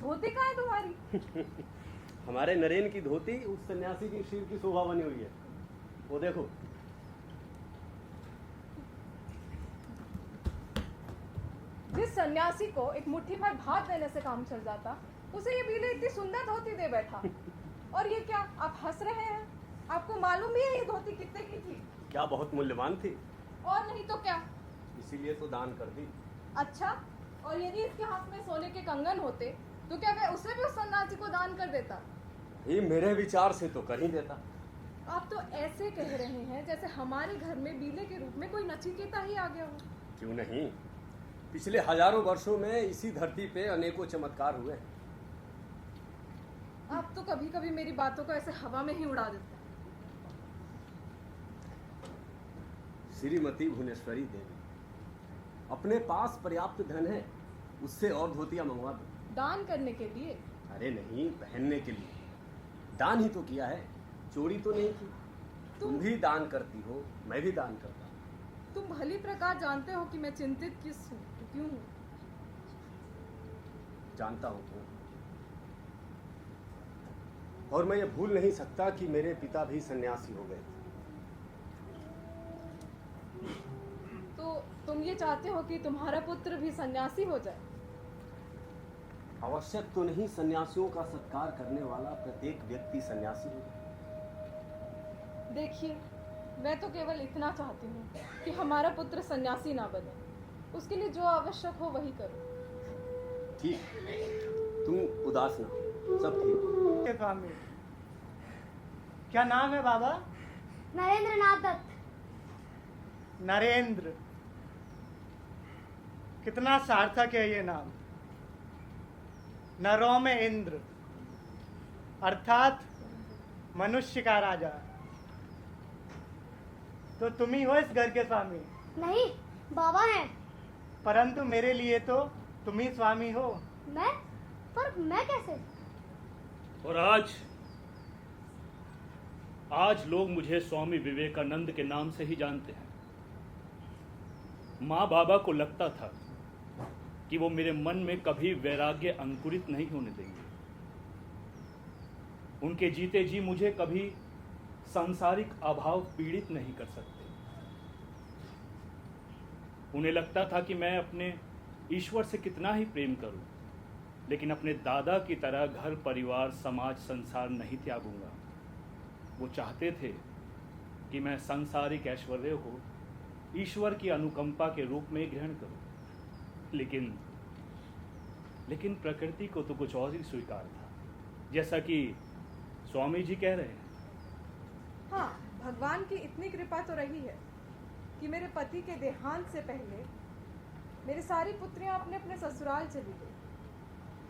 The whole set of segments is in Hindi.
धोती कहाँ है तुम्हारी? हमारे नरेन की धोती उस सन्यासी की शिर की शोभा बनी हुई है, वो देखो। जिस सन्यासी को एक मुट्ठी भर भात देने से काम चल जाता, उसे ये बीले इतनी सुंदर धोती दे बैठा। और ये क्या, आप हंस रहे हैं? आपको मालूम भी है ये धोती कितने की थी? क्या बहुत मूल्यवान थी। और नहीं तो क्या, इसीलिए तो दान कर दी। अच्छा, और यदि इसके हाथ में सोने के कंगन होते तो क्या वह उसे भी उस सन्यासी को दान कर देता? ये मेरे विचार से तो कर ही देता। आप तो ऐसे कह रहे हैं जैसे हमारे घर में बीले के रूप में कोई नचिकेता ही आ गया हो। क्यों नहीं, पिछले हजारों वर्षों में इसी धरती पे अनेकों चमत्कार हुए। आप तो कभी कभी मेरी बातों को ऐसे हवा में ही उड़ा देते हैं। श्रीमती भुवनेश्वरी देवी, अपने पास पर्याप्त धन है, उससे और धोतियां मंगवा दो। दान करने के लिए? अरे नहीं, पहनने के लिए। दान ही तो किया है, चोरी तो नहीं की। तुम भी दान करती हो, मैं भी दान करता हूँ। तुम भली प्रकार जानते हो कि मैं चिंतित क्यों हूँ। जानता हूँ क्यों, और मैं ये भूल नहीं सकता कि मेरे पिता भी सन्यासी हो गए। तो तुम ये चाहते हो कि तुम्हारा पुत्र भी सन्यासी हो जाए? आवश्यक तो नहीं सन्यासियों का सत्कार करने वाला प्रत्येक व्यक्ति सन्यासी हो जाए। देखिए, मैं तो केवल इतना चाहती हूँ कि हमारा पुत्र सन्यासी ना बने। उसके लिए जो आवश्यक हो वही करो। ठीक, तुम उदास ना हो, सब ठीक। स्वामी, क्या नाम है बाबा? नरेंद्र नाथ दत्त। नरेंद्र, कितना सार्थक है ये नाम। नरों में इंद्र, अर्थात मनुष्य का राजा। तो तुम ही हो इस घर के स्वामी? नहीं, बाबा हैं। परंतु मेरे लिए तो तुम ही स्वामी हो। मैं? पर मैं कैसे? और आज लोग मुझे स्वामी विवेकानंद के नाम से ही जानते हैं। माँ बाबा को लगता था कि वो मेरे मन में कभी वैराग्य अंकुरित नहीं होने देंगे। उनके जीते जी मुझे कभी सांसारिक अभाव पीड़ित नहीं कर सकते। उन्हें लगता था कि मैं अपने ईश्वर से कितना ही प्रेम करूं, लेकिन अपने दादा की तरह घर परिवार समाज संसार नहीं त्यागूंगा। वो चाहते थे कि मैं सांसारिक ऐश्वर्य को ईश्वर की अनुकंपा के रूप में ग्रहण करूं, लेकिन प्रकृति को तो कुछ और ही स्वीकार था, जैसा कि स्वामी जी कह रहे हैं। हाँ, भगवान की इतनी कृपा तो रही है कि मेरे पति के देहांत से पहले मेरी सारी पुत्रियां अपने अपने ससुराल चली गई।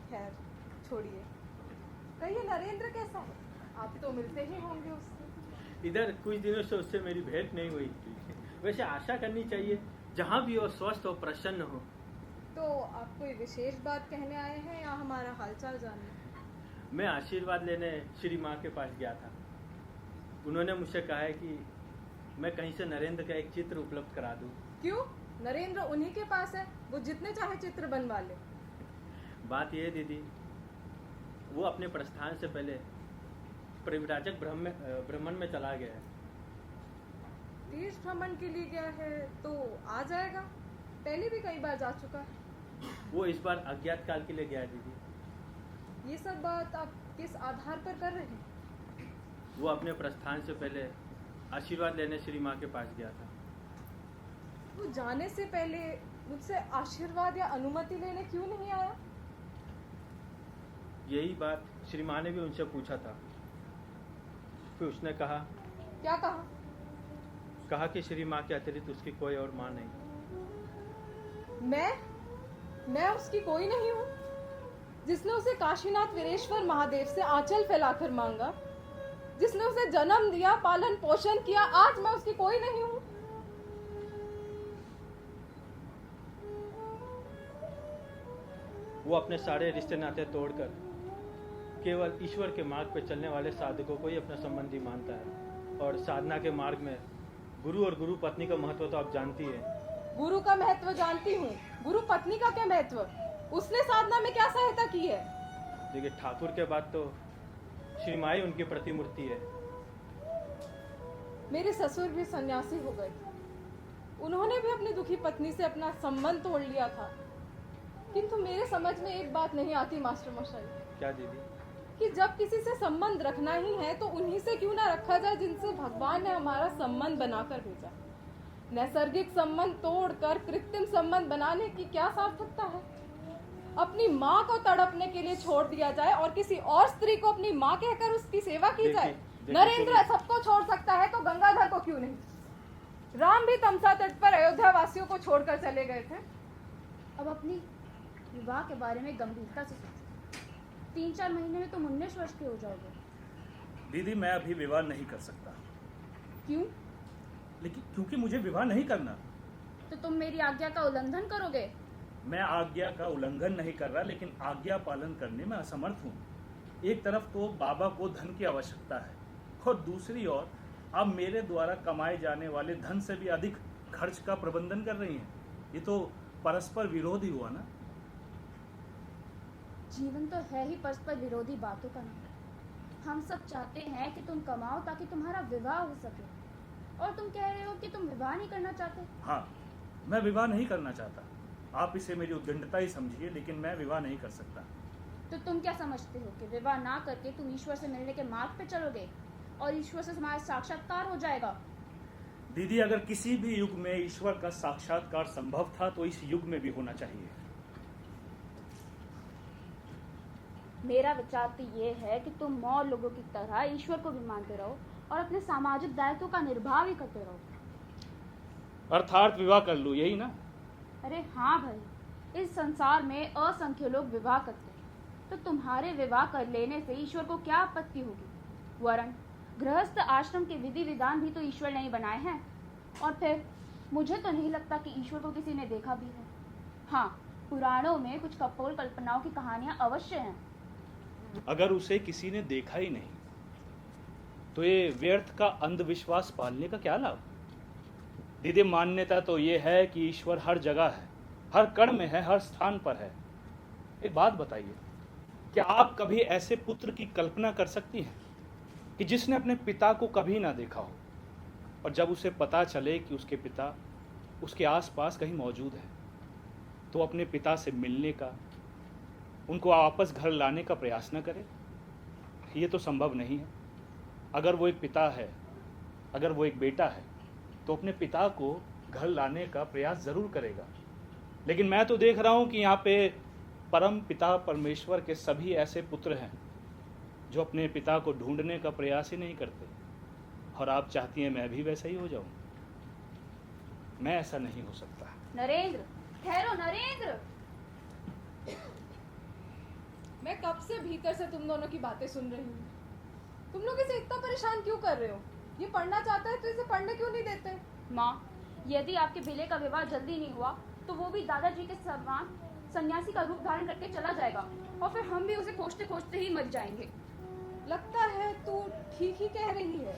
खैर छोड़िए, कहिए नरेंद्र कैसा है? आप तो मिलते ही होंगे उससे। इधर कुछ दिनों से उससे मेरी भेंट नहीं हुई। वैसे आशा करनी चाहिए, जहाँ भी हो स्वस्थ हो, प्रसन्न हो। तो आप कोई विशेष बात कहने आए हैं या हमारा हालचाल जानने? मैं आशीर्वाद लेने श्री माँ के पास गया था। उन्होंने मुझसे कहा है कि मैं कहीं से नरेंद्र का एक चित्र उपलब्ध करा दूं। क्यों? नरेंद्र उन्हीं के पास है, वो जितने चाहे चित्र बनवा ले। बात यह है दीदी, वो अपने प्रस्थान से पहले परिव्राजक भ्रमण में चला गया है। तीर्थ भ्रमण के लिए गया है तो आ जाएगा, पहले भी कई बार जा चुका है। वो इस बार अज्ञात काल के लिए गया है दीदी। ये सब बात आप किस आधार पर कर रहे हैं? वो अपने प्रस्थान से पहले आशीर्वाद लेने श्री माँ के पास गया था। वो जाने से पहले मुझसे आशीर्वाद या अनुमति लेने क्यों नहीं आया? यही बात श्री माँ ने भी उनसे पूछा था। फिर उसने कहा। क्या कहा? कहा कि श्री माँ के अतिरिक्त उसकी कोई और माँ नहीं। मैं उसकी कोई नहीं हूँ? जिसने उसे काशीनाथ वीरेश्वर महादेव से आंचल फैलाकर मांगा, जिसने उसे जन्म दिया, पालन पोषण किया, आज मैं उसकी कोई नहीं हूँ? वो अपने सारे रिश्ते नाते तोड़कर केवल ईश्वर के मार्ग पर चलने वाले साधकों को ही अपना संबंधी मानता है। और साधना के मार्ग में गुरु और गुरु पत्नी का महत्व तो आप जानती है। गुरु का महत्व जानती हूँ, गुरु पत्नी का क्या महत्व? उसने साधना में क्या सहायता की है? देखिए, ठाकुर के बाद तो श्री माई उनकी प्रतिमूर्ति है। मेरे ससुर भी सन्यासी हो गए थे। उन्होंने भी अपनी दुखी पत्नी से अपना संबंध तोड़ लिया था। किंतु मेरे समझ में एक बात नहीं आती मास्टर मशाई। क्या दीदी? कि जब किसी से संबंध रखना ही है तो उन्हीं से क्यों ना रखा जाए जिनसे भगवान ने हमारा संबंध बनाकर भेजा। नैसर्गिक संबंध तोड़कर कृत्रिम संबंध बनाने की क्या सार्थकता है। अपनी माँ को तड़पने के लिए छोड़ दिया जाए और किसी और स्त्री को अपनी माँ कहकर उसकी सेवा की जाए। नरेंद्र सबको छोड़ सकता है तो गंगाधर को क्यों नहीं। राम भी तमसा तट पर अयोध्या वासियों को छोड़कर चले गए थे। अब अपनी विवाह के बारे में गंभीरता से सोचो। 3-4 महीने में तुम 19 वर्ष के हो जाओगे। दीदी, मैं अभी विवाह नहीं कर सकता। क्यों? लेकिन क्योंकि मुझे विवाह नहीं करना। तो तुम मेरी आज्ञा का उल्लंघन करोगे। मैं आज्ञा का उल्लंघन नहीं कर रहा, लेकिन आज्ञा पालन करने में असमर्थ हूँ। एक तरफ तो बाबा को धन की आवश्यकता है और दूसरी ओर आप मेरे द्वारा कमाए जाने वाले धन से भी अधिक खर्च का प्रबंधन कर रही हैं। ये तो परस्पर विरोधी हुआ ना। जीवन तो है ही परस्पर विरोधी बातों का नाम। हम सब चाहते हैं कि तुम कमाओ ताकि तुम्हारा विवाह हो सके, और तुम कह रहे हो कि तुम विवाह नहीं करना चाहते। हाँ, मैं विवाह नहीं करना चाहता। आप इसे मेरी उद्दंडता ही समझिए, लेकिन मैं विवाह नहीं कर सकता। तो तुम क्या समझते हो कि विवाह ना करके तुम ईश्वर से मिलने के मार्ग पे चलोगे और ईश्वर से तुम्हारा साक्षात्कार हो जाएगा। दीदी, अगर किसी भी युग में ईश्वर का साक्षात्कार संभव था तो इस युग में भी होना चाहिए। मेरा विचार तो ये है कि तुम और लोगों की तरह ईश्वर को भी मानते रहो और अपने सामाजिक दायित्व का निर्वाह भी करते रहो। अर्थात विवाह कर लूं, यही ना? अरे हाँ भाई, इस संसार में असंख्य लोग विवाह करते हैं, तो तुम्हारे विवाह कर लेने से ईश्वर को क्या आपत्ति होगी। वरन गृहस्थ आश्रम के विधि विधान भी तो ईश्वर ने ही बनाए हैं। और फिर मुझे तो नहीं लगता कि ईश्वर को किसी ने देखा भी है। हाँ, पुराणों में कुछ कपोल कल्पनाओं की कहानियां अवश्य हैं। अगर उसे किसी ने देखा ही नहीं तो ये व्यर्थ का अंधविश्वास पालने का क्या लाभ। दीदी, मान्यता तो ये है कि ईश्वर हर जगह है, हर कण में है, हर स्थान पर है। एक बात बताइए, क्या आप कभी ऐसे पुत्र की कल्पना कर सकती हैं कि जिसने अपने पिता को कभी ना देखा हो और जब उसे पता चले कि उसके पिता उसके आसपास कहीं मौजूद है तो अपने पिता से मिलने का, उनको वापस घर लाने का प्रयास न करे। ये तो संभव नहीं है। अगर वो एक पिता है, अगर वो एक बेटा है तो अपने पिता को घर लाने का प्रयास ज़रूर करेगा। लेकिन मैं तो देख रहा हूँ कि यहाँ पे परम पिता परमेश्वर के सभी ऐसे पुत्र हैं जो अपने पिता को ढूंढने का प्रयास ही नहीं करते। और आप चाहती हैं मैं भी वैसा ही हो जाऊँ? मैं ऐसा नहीं हो सकता। नरेंद्र, ठहरो नरेंद्र। मैं कब से भीतर से तुम दोनों की बातें सुन रही हूँ। तुम लोग इसे इतना परेशान क्यों कर रहे हो? ये पढ़ना चाहता है तो इसे पढ़ने क्यों नहीं देते? माँ, यदि आपके बेले का विवाह जल्दी नहीं हुआ तो वो भी दादाजी के समान सन्यासी का रूप धारण करके चला जाएगा और फिर हम भी उसे खोजते खोजते ही मर जाएंगे। लगता है तू ठीक ही कह रही है।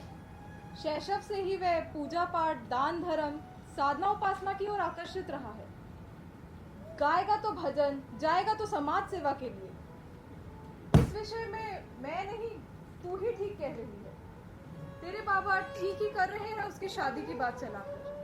शैशव से ही वह पूजा पाठ, दान धर्म, साधना उपासना की ओर आकर्षित रहा है। गाएगा तो भजन, जाएगा तो समाज सेवा के लिए। इस विषय में मैं नहीं, तू ही ठीक कह रही है। तेरे बाबा ठीक ही कर रहे हैं उसकी शादी की बात चलाकर।